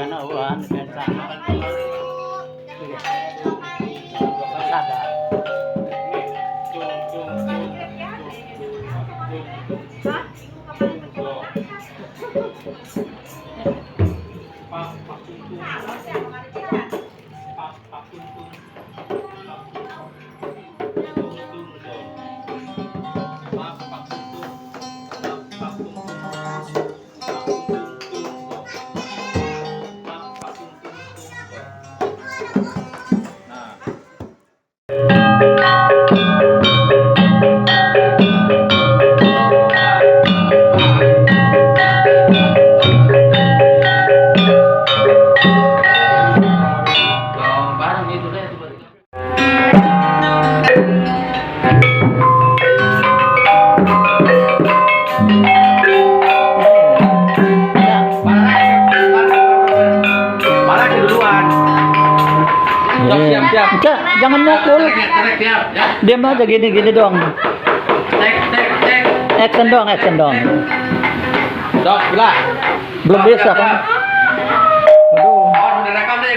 Kanauan, pensa. Sige. Pasada. Siap. Enggak, jangan mukul. Diam aja gini dong. Action dong. Dok, gila. Belum bisa kan? Aduh. Udah rekam deh,